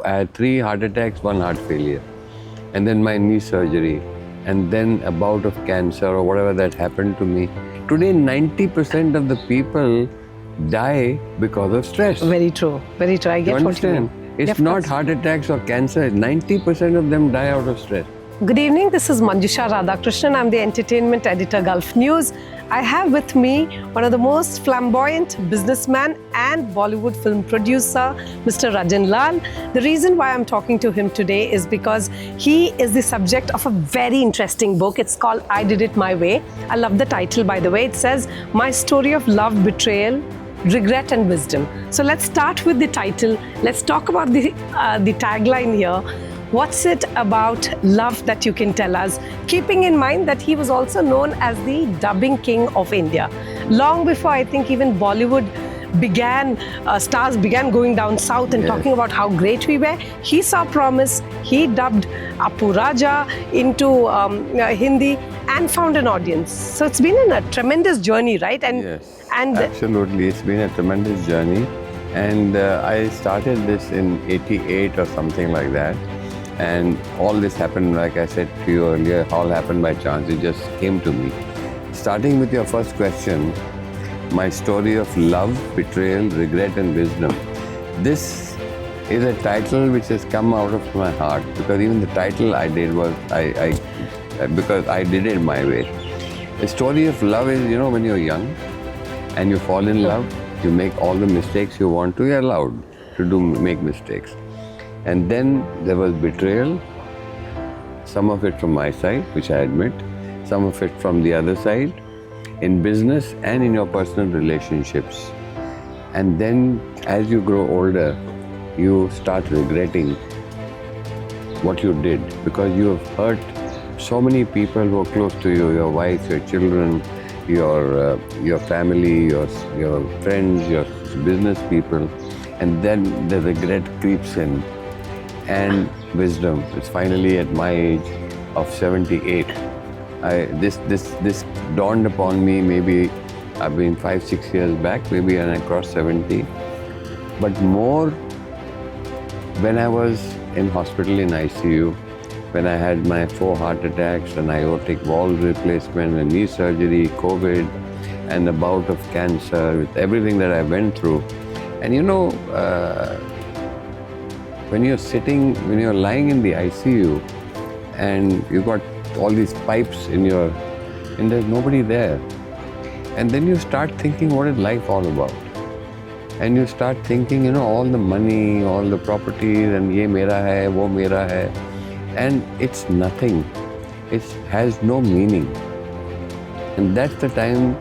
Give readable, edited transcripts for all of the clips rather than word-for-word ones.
I had 3 heart attacks, 1 heart failure, and then my knee surgery, and then a bout of cancer or whatever that happened to me. Today, 90% of the people die because of stress. Very true. Very true. I You get what you understand? mean. It's Yeah, of not course. heart attacks or cancer. 90% of them die out of stress. Good evening. This is Manjusha Radhakrishnan. I'm the entertainment editor, Gulf News. I have with me one of the most flamboyant businessman and Bollywood film producer, Mr. Rajan Lall. The reason why I'm talking to him today is because he is the subject of a very interesting book. It's called I Did It My Way. I love the title, by the way. It says, My Story of Love, Betrayal, Regret and Wisdom. So let's start with the title. Let's talk about the tagline here. What's it about love that you can tell us? Keeping in mind that he was also known as the dubbing king of India. Long before I think even Bollywood began, stars began going down south and Yes. talking about how great we were, he saw promise. He dubbed Apu Raja into Hindi and found an audience. So it's been a tremendous journey, right? Yes, and absolutely. It's been a tremendous journey. And I started this in 88 or something like that. And all this happened, like I said to you earlier, all happened by chance. It just came to me. Starting with your first question, my story of love, betrayal, regret and wisdom. This is a title which has come out of my heart, because even the title I did was, because I did it my way. The story of love is, you know, when you're young and you fall in love, you make all the mistakes you want to, you're allowed to make mistakes. And then there was betrayal, some of it from my side, which I admit, some of it from the other side, in business and in your personal relationships. And then as you grow older, you start regretting what you did, because you have hurt so many people who are close to you, your wife, your children, your family, your friends, your business people. And then the regret creeps in. And wisdom. It's finally at my age of 78. This dawned upon me. Maybe I've been 5-6 years back, maybe when I crossed 70. But more when I was in hospital in ICU, when I had my 4 heart attacks, an aortic valve replacement, a knee surgery, COVID, and a bout of cancer, with everything that I went through. And you know, when you're lying in the ICU and you got all these pipes and there's nobody there. And then you start thinking, what is life all about? And you start thinking, you know, all the money, all the properties, and ye mera hai, wo mera hai. And it's nothing. It has no meaning. And that's the time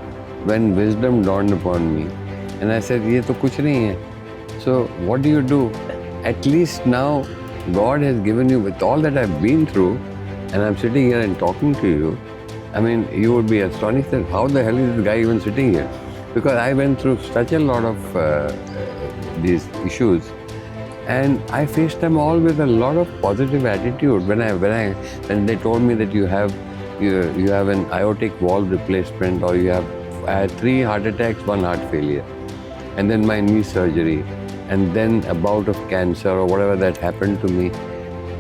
when wisdom dawned upon me. And I said, ye to kuch nahi hai. So what do? At least now, God has given you, with all that I've been through, and I'm sitting here and talking to you, I mean, you would be astonished that how the hell is this guy even sitting here? Because I went through such a lot of these issues, and I faced them all with a lot of positive attitude. When they told me that you have an aortic valve replacement, or I had 3 heart attacks, 1 heart failure, and then my knee surgery, and then a bout of cancer or whatever that happened to me,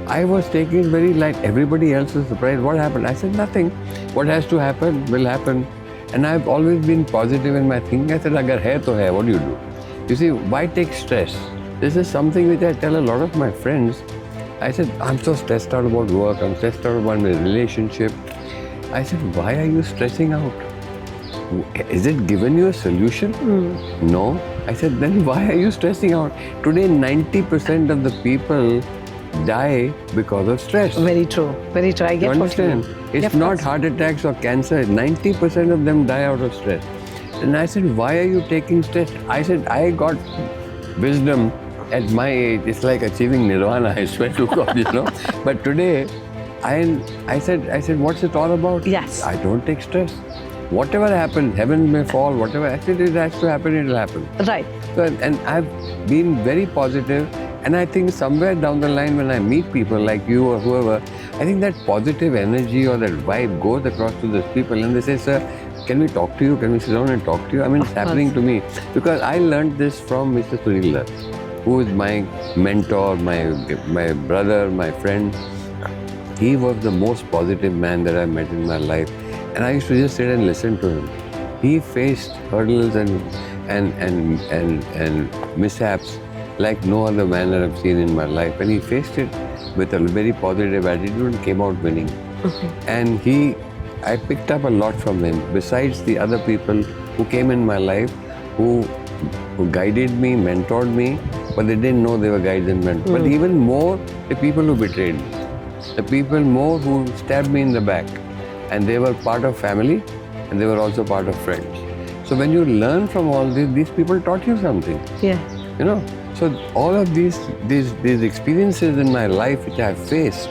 I was taking it very light. Everybody else was surprised. What happened? I said, nothing. What has to happen will happen. And I've always been positive in my thinking. I said, agar hai to hai, what do? You see, why take stress? This is something which I tell a lot of my friends. I said, I'm so stressed out about work. I'm stressed out about my relationship. I said, why are you stressing out? Is it given you a solution? No. I said, then why are you stressing out? Today, 90% of the people die because of stress. very true. Very true. I get You what you understand? mean. It's Yeah, of not course. heart attacks or cancer. 90% of them die out of stress. And I said, why are you taking stress? I said, I got wisdom at my age. It's like achieving nirvana, I swear to God, you know. But today, I said, what's it all about? Yes. I don't take stress. Whatever happens, heaven may fall, whatever. I said, it has to happen, it will happen. Right. So, and I've been very positive, and I think somewhere down the line when I meet people like you or whoever, I think that positive energy or that vibe goes across to those people, and they say, sir, can we talk to you? Can we sit down and talk to you? I mean, it's happening to me because I learned this from Mr. Sunil Dutt. who is my mentor, my brother, my friend. He was the most positive man that I met in my life, and I used to just sit and listen to him. He faced hurdles and mishaps like no other man that I've seen in my life, and he faced it with a very positive attitude and came out winning. And I picked up a lot from him. Besides the other people who came in my life, who guided me, mentored me, but they didn't know they were guides and mentors. But even more, the people who betrayed me. The people more who stabbed me in the back, and they were part of family, and they were also part of friends. So when you learn from all this, these people taught you something. Yeah. You know. So all of these experiences in my life which I have faced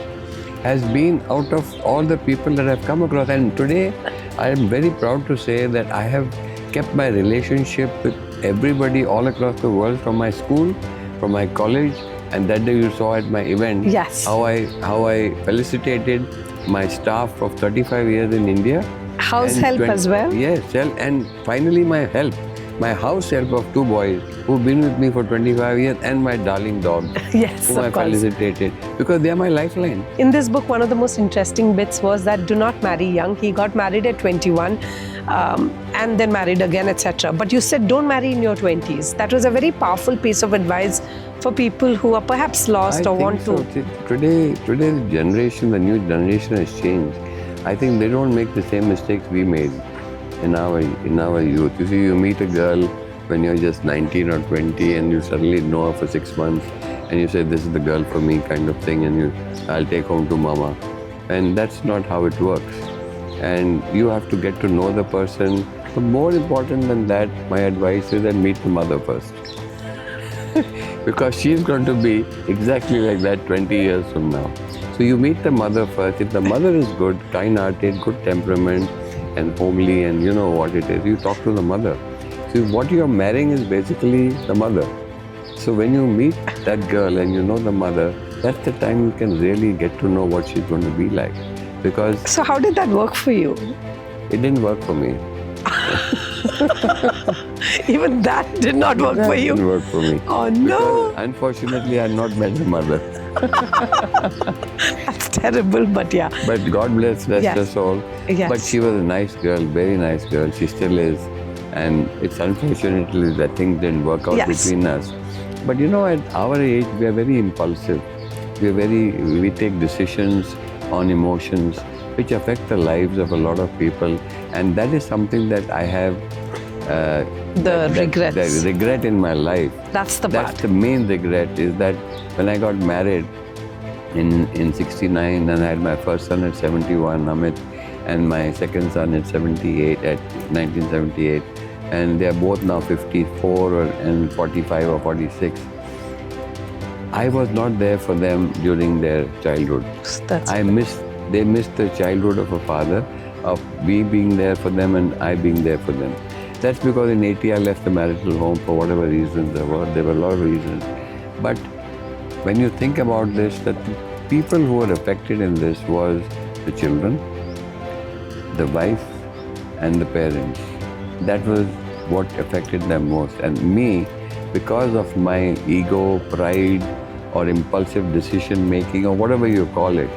has been out of all the people that I've come across. And today, I am very proud to say that I have kept my relationship with everybody all across the world, from my school, from my college. And that day you saw at my event, yes, how I felicitated my staff of 35 years in India. House help as well? Yes, and finally my house help of 2 boys who've been with me for 25 years, and my darling dog, yes, whom I felicitated, because they are my lifeline. In this book, one of the most interesting bits was that do not marry young. He got married at 21 and then married again, etc. But you said don't marry in your 20s. That was a very powerful piece of advice for people who are perhaps lost or want to. Today the generation, the new generation has changed. I think they don't make the same mistakes we made in our youth. You see, you meet a girl when you're just 19 or 20, and you suddenly know her for 6 months, and you say, this is the girl for me, kind of thing, and I'll take home to mama. And that's not how it works. And you have to get to know the person. But more important than that, my advice is that meet the mother first. Because she's going to be exactly like that 20 years from now. So you meet the mother first. If the mother is good, kind-hearted, good temperament, and homely, and you know what it is, you talk to the mother. So what you're marrying is basically the mother. So when you meet that girl and you know the mother, that's the time you can really get to know what she's going to be like. Because so how did that work for you? It didn't work for me. Even that did not work for you? It didn't work for me. Oh no! Because unfortunately, I had not met the mother. That's terrible, but yeah. But God bless, rest her soul. Yes. But she was a nice girl, very nice girl. She still is. And it's unfortunately that things didn't work out between us. But you know, at our age, we are very impulsive. We take decisions on emotions which affect the lives of a lot of people. And that is something that I have regret. The regret in my life. That's the part. That's the main regret, is that when I got married in 69, and I had my first son at 71, Amit, and my second son at 1978, and they are both now 54 and 45 or 46. I was not there for them during their childhood. They missed the childhood of a father, of me being there for them and I being there for them. That's because in 80 I left the marital home for whatever reasons there were. There were a lot of reasons. But when you think about this, that the people who were affected in this was the children, the wife, and the parents. That was what affected them most. And me, because of my ego, pride, or impulsive decision making, or whatever you call it,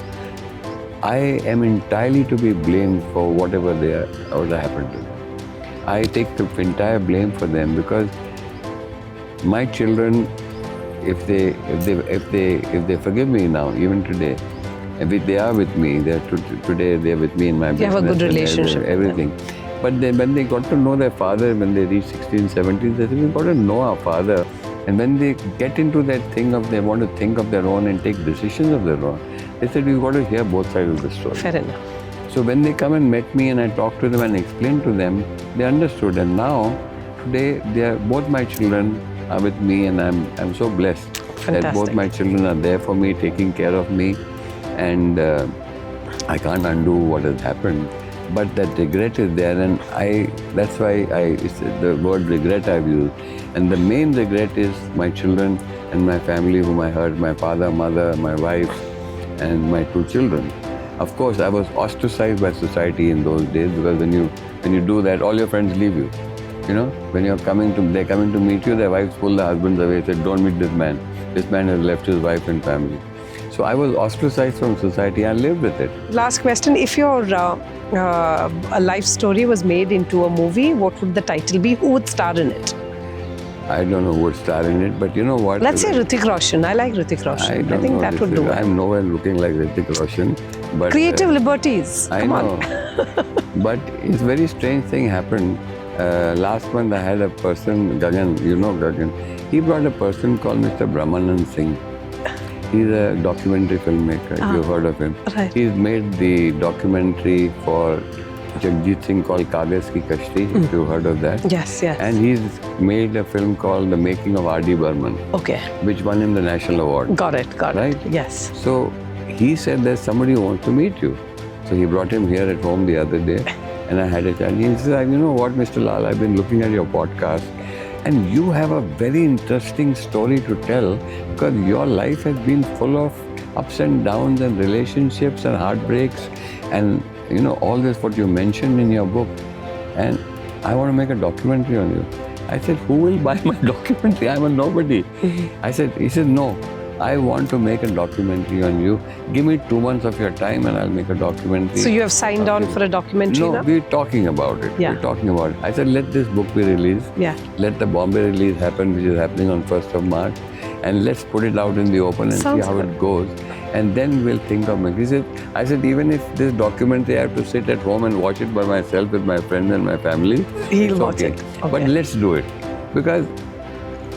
I am entirely to be blamed for whatever happened to them. I take the entire blame for them, because my children, if they forgive me now, even today, if they are with me, today they're with me in my business. You have a good relationship. Everything. But when they got to know their father, when they reach 16, 17, they said, we've got to know our father. And when they get into that thing of they want to think of their own and take decisions of their own, they said, we've got to hear both sides of the story. Fair enough. So when they come and met me and I talked to them and explained to them, they understood. And now, today, both my children are with me, and I'm so blessed that both my children are there for me, taking care of me. And I can't undo what has happened. But that regret is there, and that's why it's the word regret I've used. And the main regret is my children and my family whom I hurt, my father, mother, my wife, and my 2 children. Of course, I was ostracized by society in those days, because when you do that, all your friends leave you. You know, when they're coming to meet you, their wives pull the husbands away, said, don't meet this man. This man has left his wife and family. So I was ostracized from society and lived with it. Last question. If your a life story was made into a movie, what would the title be? Who would star in it? I don't know who would star in it, but you know what? Let's say Hrithik Roshan. I like Hrithik Roshan. I think that would do it. I'm nowhere looking like Hrithik Roshan. But Creative liberties. I Come know. on. But it's a very strange thing happened. Last month I had a person, Gagan, you know Gagan. He brought a person called Mr. Brahmanand Singh. He's a documentary filmmaker. You've heard of him. Right. He's made the documentary for Jagjit Singh called Kagaz Ki Kashti, if you've heard of that. Yes, yes. And he's made a film called The Making of R.D. Burman, Okay. which won him the National Award. Got it. Right? Yes. So he said there's somebody who wants to meet you. So he brought him here at home the other day and I had a chat. He said, you know what, Mr. Lal, I've been looking at your podcast and you have a very interesting story to tell because your life has been full of ups and downs and relationships and heartbreaks and you know all this what you mentioned in your book and I want to make a documentary on you. I said, who will buy my documentary? I'm a nobody. He said, no, I want to make a documentary on you. Give me 2 months of your time and I'll make a documentary. So you have signed on for a documentary No, now? we're talking about it. Yeah. We're talking about it. I said, let this book be released. Yeah. Let the Bombay release happen, which is happening on 1st of March. And let's put it out in the open and Sounds see how good. it goes. And then we'll think of it. I said, even if this documentary I have to sit at home and watch it by myself with my friends and my family, He'll it's watch okay. it. But Okay. let's do it. Because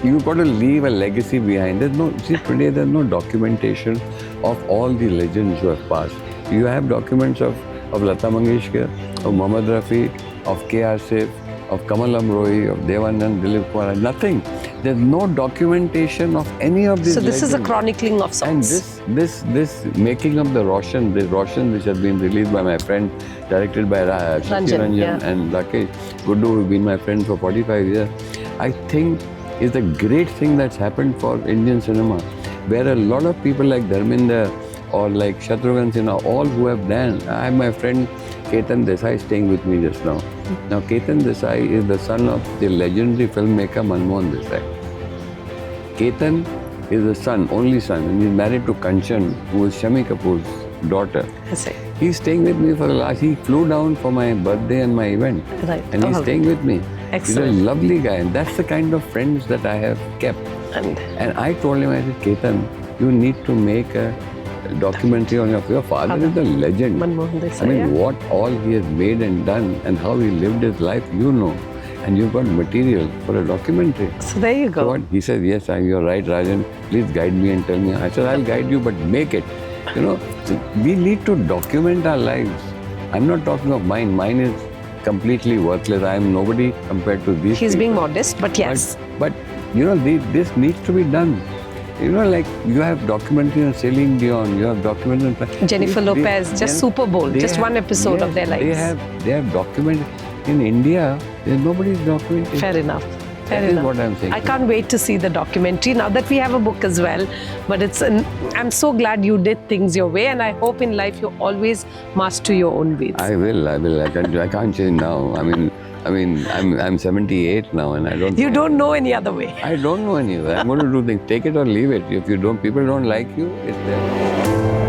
you've got to leave a legacy behind. Today there's no documentation of all the legends who have passed. You have documents of Lata Mangeshkar, of Mohammad Rafi, of K.R. Sif, of Kamal Amrohi, of Devanand, Dilip Kumar, nothing. There's no documentation of any of these So this is a legends. chronicling of And sorts. this making of the Roshan which has been released by my friend, directed by Ranjan yeah. and Rakesh Guddu, who've been my friends for 45 years, I think is a great thing that's happened for Indian cinema, where a lot of people like Dharminder or like Shatrughan Sinha, all who have done. I have my friend Ketan Desai staying with me just now. Now Ketan Desai is the son of the legendary filmmaker Manmohan Desai. Ketan is the son, only son, and he's married to Kanchan, who is Shami Kapoor's daughter. I see. He's staying with me for the last, he flew down for my birthday and my event. Right. And he's staying with me. Excellent. He's a lovely guy, and that's the kind of friends that I have kept. And I told him, I said, Ketan, you need to make a documentary on your father is a legend. Manmohan Desai, I mean, yeah. what all he has made and done and how he lived his life, you know. And you've got material for a documentary. So there you go. So what? He said, yes, you're right, Rajan. Please guide me and tell me. I said, I'll guide you, but make it. You know, so we need to document our lives. I'm not talking of mine. Mine is completely worthless. I am nobody compared to these He's people. being modest, but yes. But you know, this needs to be done. You know, like you have documentary on Celine Dion, you have documentary on Jennifer Lopez, just Super Bowl, just one episode of their lives. They have documented. In India, there's nobody's documented. Fair enough. Fair That is enough. what I'm saying. I can't wait to see the documentary now that we have a book as well. But I'm so glad you did things your way, and I hope in life you always master your own ways. I will. I can't change now. I mean, I'm 78 now, and I don't. You don't know any other way. I don't know any way. I'm going to do things. Take it or leave it. If you don't, people don't like you. It's there.